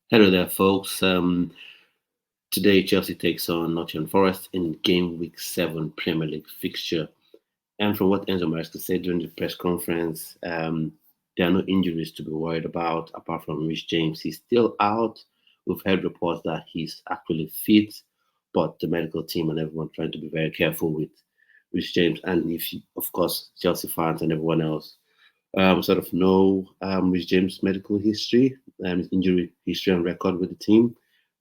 Hello there, folks. Today, Chelsea takes on Nottingham Forest in game week 7 Premier League fixture. And from what Enzo Maresca said during the press conference, there are no injuries to be worried about apart from Rich James. He's still out. We've heard reports that he's actually fit, but the medical team and everyone trying to be very careful with Rich James. And of course, Chelsea fans and everyone else sort of know Rich James' medical history, his injury history and record with the team.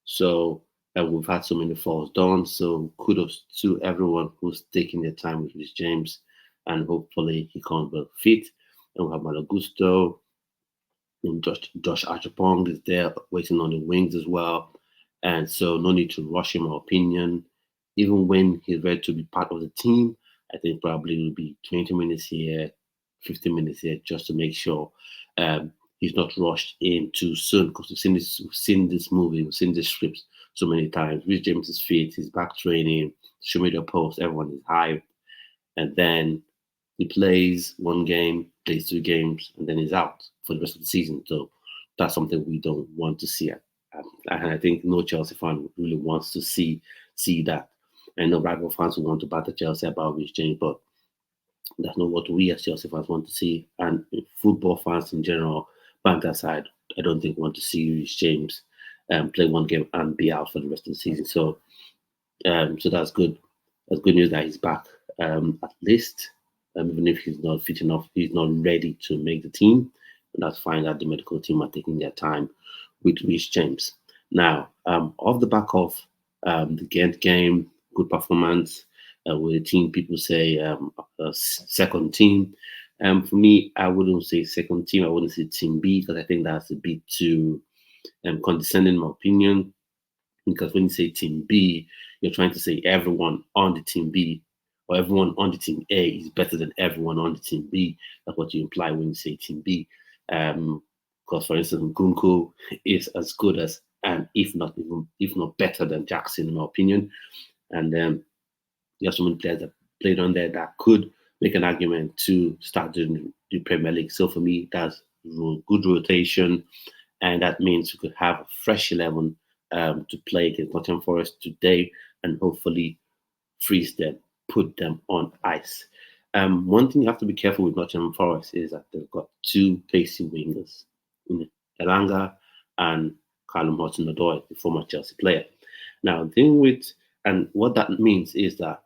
So we've had so many falls done. So kudos to everyone who's taking their time with Rich James, and hopefully he comes well fit. And we have Malagusto, and Josh Archipong is there waiting on the wings as well. And so no need to rush in my opinion. Even when he's ready to be part of the team, I think probably it will be 20 minutes here, 15 minutes here, just to make sure he's not rushed in too soon. Because we've seen this movie, we've seen this script so many times. Rich James is fit, he's back training, social media posts, everyone is hyped, and then he plays one game, plays two games, and then he's out for the rest of the season. So that's something we don't want to see. And I think no Chelsea fan really wants to see that. I know rival fans who want to batter Chelsea about Rich James, but that's not what we as Chelsea fans want to see. And football fans in general, bank aside, I don't think want to see Rich James play one game and be out for the rest of the season. So that's good. That's good news that he's back at least. Even if he's not fit enough, he's not ready to make the team. And that's fine that the medical team are taking their time with Rich James. Now, off the back of the Ghent game, good performance with the team, people say second team. For me, I wouldn't say second team. I wouldn't say team B because I think that's a bit too condescending, in my opinion. Because when you say team B, you're trying to say everyone on the team B or everyone on the team A is better than everyone on the team B. That's what you imply when you say team B. Because for instance, Gunku is as good as, and if not better than Jackson, in my opinion. And you have so many players that played on there that could make an argument to start doing the Premier League. So for me, that's good rotation, and that means we could have a fresh 11 to play against Nottingham Forest today, and hopefully freeze them, put them on ice. One thing you have to be careful with Nottingham Forest is that they've got two pacey wingers, Elanga and Callum Hudson-Odoi, the former Chelsea player. Now, the thing with and what that means is that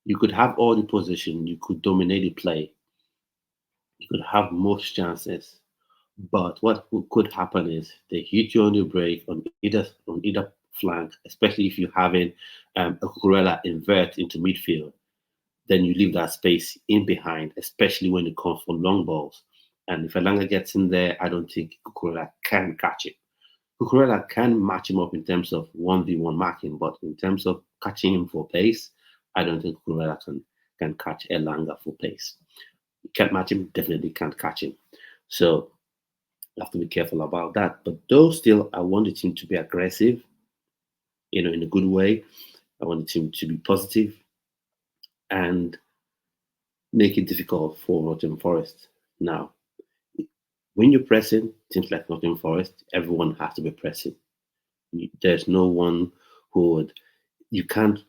you could have all the possession, you could dominate the play, you could have most chances, but what could happen is they hit you on the break on either flank, especially if you're having a Cucurella invert into midfield. Then you leave that space in behind, especially when it comes for long balls. And if Elanga gets in there, I don't think Cucurella can catch it. Cucurella can match him up in terms of 1v1 marking, but in terms of catching him for pace, I don't think Cucurella can catch Elanga for pace. You can't match him, definitely can't catch him. So you have to be careful about that. But though still, I want the team to be aggressive, in a good way. I want the team to be positive and make it difficult for Nottingham Forest. Now, when you're pressing teams like Nottingham Forest, everyone has to be pressing. There's no one who would, you can't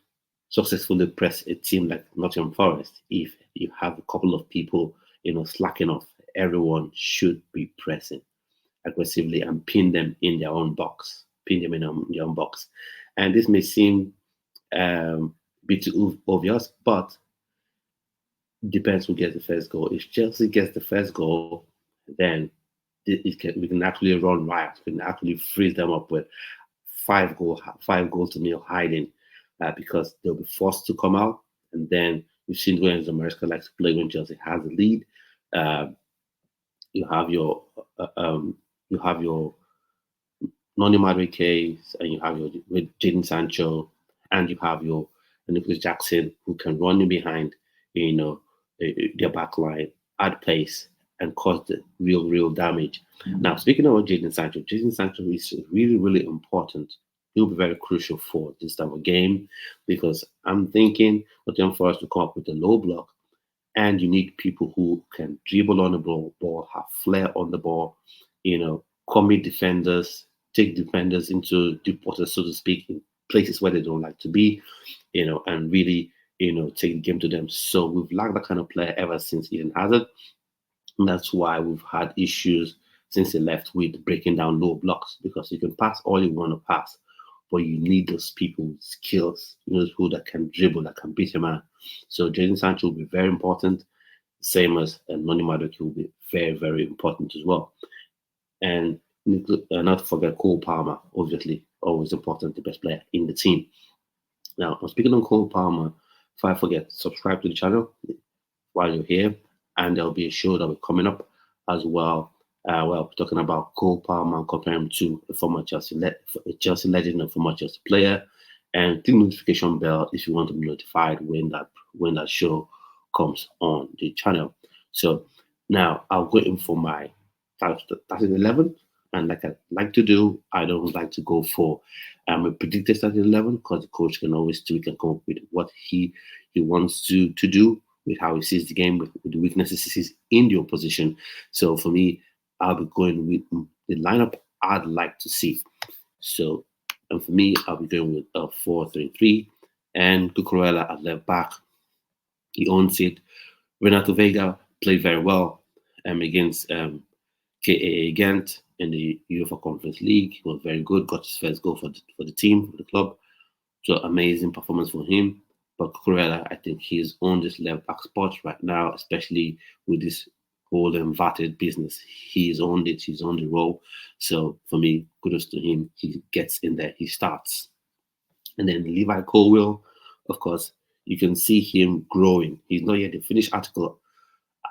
successfully press a team like Nottingham Forest if you have a couple of people, slacking off. Everyone should be pressing aggressively and pin them in their own box, pin them in their own box. And this may seem a bit too obvious, but depends who gets the first goal. If Chelsea gets the first goal, then we can actually run riot. We can actually freeze them up with five goals to nil hiding, because they'll be forced to come out. And then we've seen when America likes to play when Chelsea has a lead. Uh, you have your uh, um, you have your Noni case, and you have your with Jaden Sancho, and you have your Nicholas Jackson who can run in behind, their back line, add pace, and cause the real damage. Now, speaking about Jaden Sancho is really, really important. He'll be very crucial for this type of game because I'm thinking Nottingham Forest to come up with a low block, and you need people who can dribble on the ball, have flair on the ball, commit defenders, take defenders into deep water, so to speak, in places where they don't like to be, and really, take the game to them. So we've lacked that kind of player ever since Eden Hazard. And that's why we've had issues since he left with breaking down low blocks, because you can pass all you want to pass, but you need those people with skills, those people that can dribble, that can beat a man. So Jadon Sancho will be very important, same as Noni Madueke will be very, very important as well. And not to forget Cole Palmer, obviously, always important, the best player in the team. Now, I'm speaking on Cole Palmer. If I forget, subscribe to the channel while you're here, and there'll be a show that will be coming up as well. Well, we're talking about Cole Palmer and comparing him to a former Chelsea legend and former Chelsea player. And click notification bell if you want to be notified when that show comes on the channel. So now I'll go in for my starting 11, and like I like to do, I don't like to go for a predicted starting 11, because the coach can always tweak and come up with what he wants to do, with how he sees the game, with the weaknesses he sees in the opposition. So for me, I'll be going with the lineup I'd like to see. So, and for me, I'll be going with a 4-3-3, and Cucurella at left back. He owns it. Renato Vega played very well against KAA Ghent in the UEFA Conference League. He was very good, got his first goal for the team, for the club. So amazing performance for him. But Cucurella, I think he's on this left back spot right now, especially with this whole inverted business. He's on it, he's on the roll. So for me, kudos to him. He gets in there, he starts. And then Levi Colwill, of course, you can see him growing. He's not yet the finished article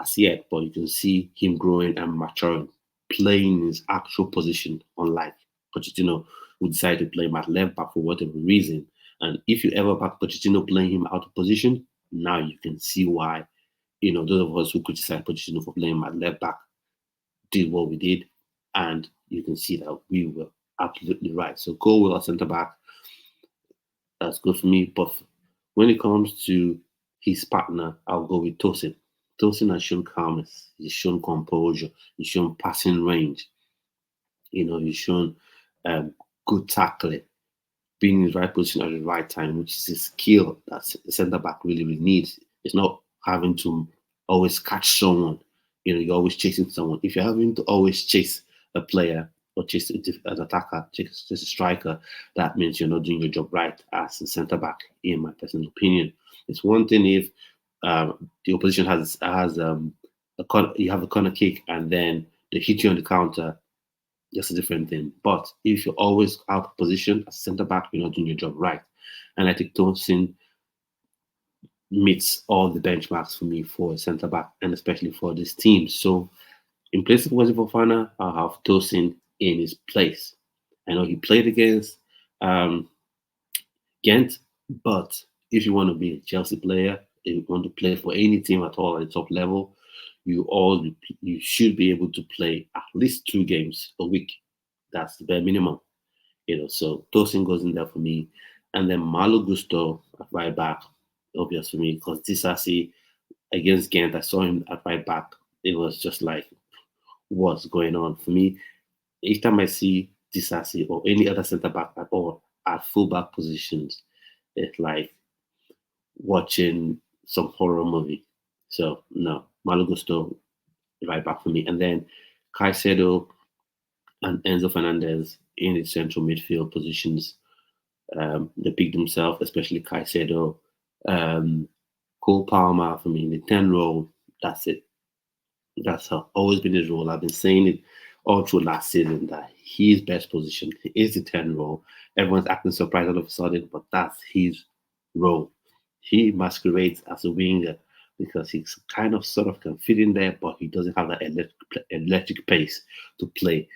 as yet, but you can see him growing and maturing, playing his actual position, unlike Pochettino, who decided to play him at left back for whatever reason. And if you ever back Pochettino playing him out of position, now you can see why, those of us who criticize Pochettino for playing him at left back did what we did. And you can see that we were absolutely right. So Colwill at centre back, that's good for me. But when it comes to his partner, I'll go with Tosin. Tosin has shown calmness, he's shown composure, he's shown passing range. He's shown good tackling, being in the right position at the right time, which is a skill that the centre back really, really needs. It's not having to always catch someone. You're always chasing someone. If you're having to always chase a player or chase an attacker, chase a striker, that means you're not doing your job right as a centre back, in my personal opinion. It's one thing if the opposition has you have a corner kick and then they hit you on the counter. That's a different thing. But if you're always out of position as centre back, you're not doing your job right. And I think Tosin meets all the benchmarks for me for a centre back, and especially for this team. So in place of Wesley Fofana, I'll have Tosin in his place. I know he played against Ghent, but if you want to be a Chelsea player, if you want to play for any team at all at the top level, you should be able to play at least 2 games a week. That's the bare minimum. So Tosin goes in there for me. And then Malo Gusto at right back, obvious for me, because Disasi against Ghent, I saw him at right back. It was just like, what's going on for me? Each time I see Disasi or any other centre back at all at fullback positions, it's like watching some horror movie. So no, Malo Gusto right back for me. And then Caicedo and Enzo Fernandez in the central midfield positions. They picked themselves, especially Caicedo. Cole Palmer for me in the 10 role. That's it. That's always been his role. I've been saying it all through last season that his best position is the 10 role. Everyone's acting surprised all of a sudden, but that's his role. He masquerades as a winger because he's kind of sort of can fit in there, but he doesn't have that electric pace to play,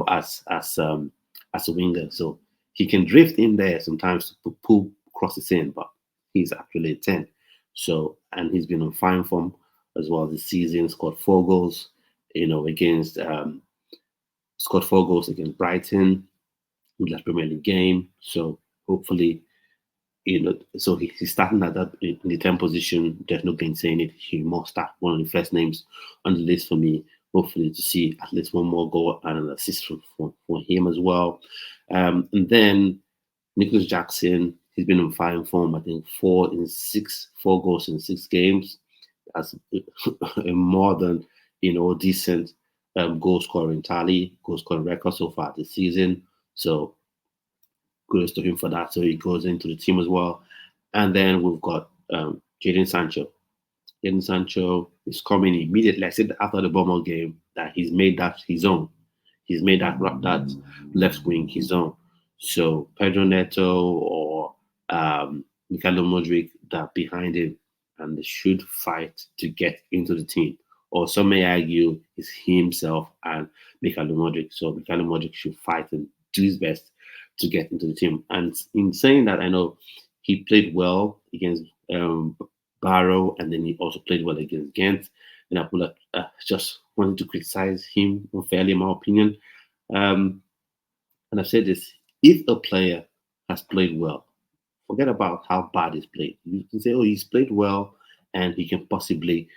as a winger. So he can drift in there sometimes to pull crosses in, but he's actually a 10. So, and he's been on fine form as well this season. Scored 4 goals, against scored 4 goals against Brighton in that Premier League game. So hopefully, so he's starting at that in the 10 position. There's no saying it. He must start one of the first names on the list for me. hopefully to see at least one more goal and an assist for him as well. And then Nicholas Jackson, he's been in fine form. I think 4 goals in 6 games. That's a more than decent goal scoring tally, goal scoring record so far this season. So kudos to him for that. So he goes into the team as well. And then we've got Jadon Sancho. Jadon Sancho is coming immediately. I said after the Bournemouth game that he's made that his own. He's made that left wing his own. So Pedro Neto or Mikhailo Modric that behind him, and they should fight to get into the team. Or some may argue it's himself and Mikhailo Modric. So Mikhailo Modric should fight and do his best to get into the team. And in saying that, I know he played well against Barrow, and then he also played well against Ghent. And I would just wanted to criticize him unfairly, in my opinion. Um, and I've said this: if a player has played well, forget about how bad he's played. You can say, "Oh, he's played well, and he can possibly,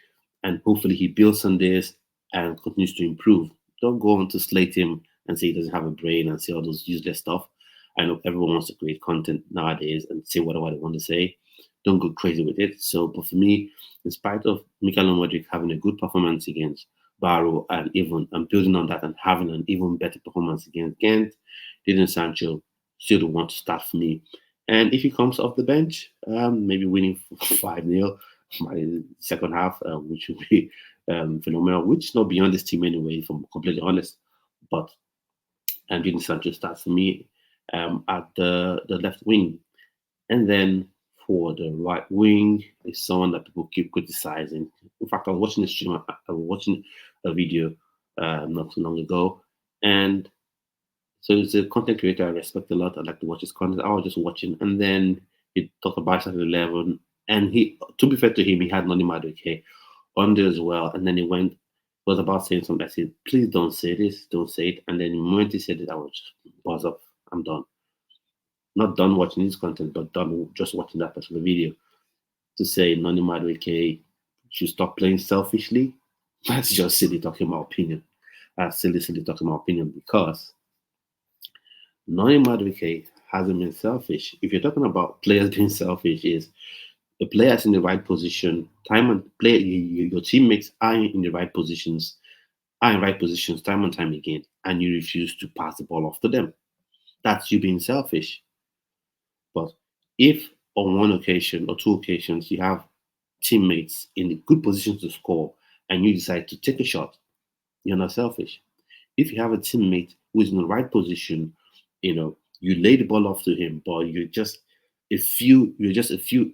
and hopefully he builds on this and continues to improve." Don't go on to slate him and say he doesn't have a brain and say all those useless stuff. I know everyone wants to create content nowadays and say whatever they want to say. Don't go crazy with it. So, but for me, in spite of Mikhail Modric having a good performance against Barrow and building on that and having an even better performance against Ghent, Jadon Sancho still the one to start for me. And if he comes off the bench, maybe winning 5-0 by second half, which would be phenomenal, which is not beyond this team anyway, if I'm completely honest. But Jadon Sancho starts for me at the left wing. And then for the right wing is someone that people keep criticizing. In fact, I was watching a stream, I was watching a video not too long ago, and so it's a content creator I respect a lot. I like to watch his content. I was just watching, and then he talked about Started 11, and he, to be fair to him, he had Noni Madueke on there as well, and then he was about saying something. I said, "Please don't say this, don't say it." And then the moment he said it, I was just buzz up. I'm done. Not done watching his content, but done just watching that particular video. To say Noni Madueke should stop playing selfishly, that's just silly talking my opinion. That's silly talking my opinion because Noni Madueke hasn't been selfish. If you're talking about players being selfish, is the players in the right position, time and play your teammates are in the right positions, are in right positions time and time again, and you refuse to pass the ball off to them. That's you being selfish. But if on one occasion or two occasions you have teammates in the good positions to score and you decide to take a shot, you're not selfish. If you have a teammate who is in the right position, you lay the ball off to him, but you're just a few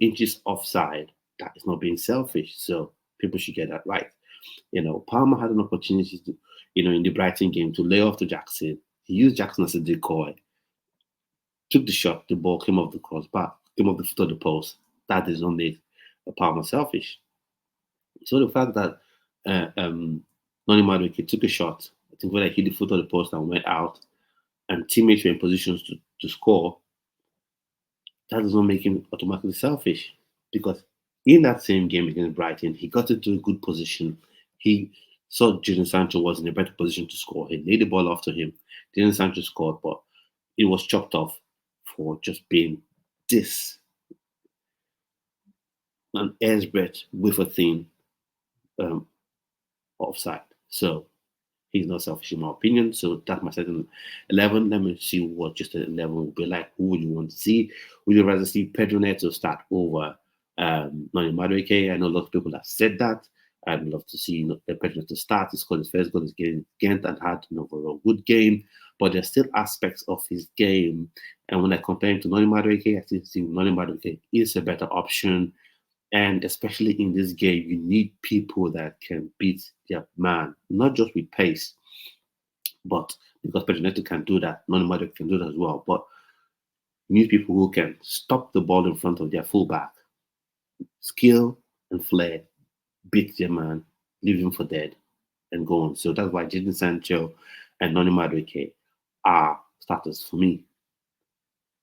inches offside. That is not being selfish. So people should get that right. Palmer had an opportunity to, in the Brighton game to lay off to Jackson. He used Jackson as a decoy, took the shot, the ball came off the crossbar, came off the foot of the post. That does not make a Palmer selfish. So the fact that Noni Madueke took a shot, I think when I hit the foot of the post and went out, and teammates were in positions to score, that does not make him automatically selfish. Because in that same game against Brighton, he got into a good position. He saw Jadon Sancho was in a better position to score. He laid the ball off to him. Jadon Sancho scored, but it was chopped off for just being this an air's breadth with a thin um, offside. So he's not selfish in my opinion. So that's my second 11. Let me see what just an 11 will be like. Who would you want to see? Would you rather see Pedro Neto start over Noni Madueke? I know a lot of people have said that. I'd love to see Pedro Neto start. He scored his first goal against Ghent and had an overall good game. But there's still aspects of his game. And when I compare him to Noni Madueke, I think Noni Madueke is a better option. And especially in this game, you need people that can beat their man, not just with pace, but because Pedro can do that, nobody can do that as well. But you need people who can stop the ball in front of their fullback, skill and flair, beat their man, leave him for dead, and go on. So that's why Jadon Sancho and Noni Madueke are starters for me.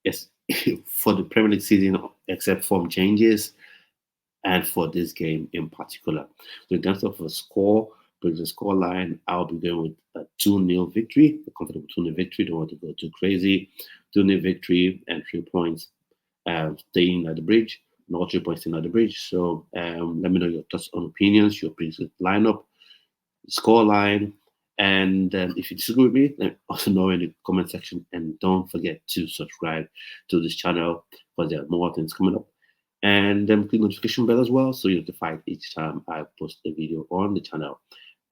Yes, for the Premier League season, except form changes, and for this game in particular. So in terms of a score, brings the scoreline. I'll be going with a 2-0 victory, a comfortable 2-0 victory. Don't want to go too crazy. 2-0 victory and 3 points staying at the bridge, not 3 points staying at the bridge. So let me know your thoughts and opinions, your previous lineup, score line. And if you disagree with me, let me also know in the comment section. And don't forget to subscribe to this channel because there are more things coming up. And then click notification bell as well so you're notified each time I post a video on the channel.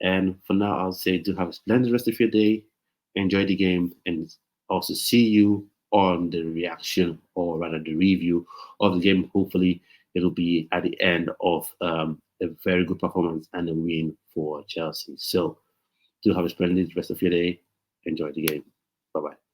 And for now, I'll say do have a splendid rest of your day. Enjoy the game and also see you on the reaction or rather the review of the game. Hopefully, it'll be at the end of a very good performance and a win for Chelsea. So, do have a splendid rest of your day. Enjoy the game. Bye bye.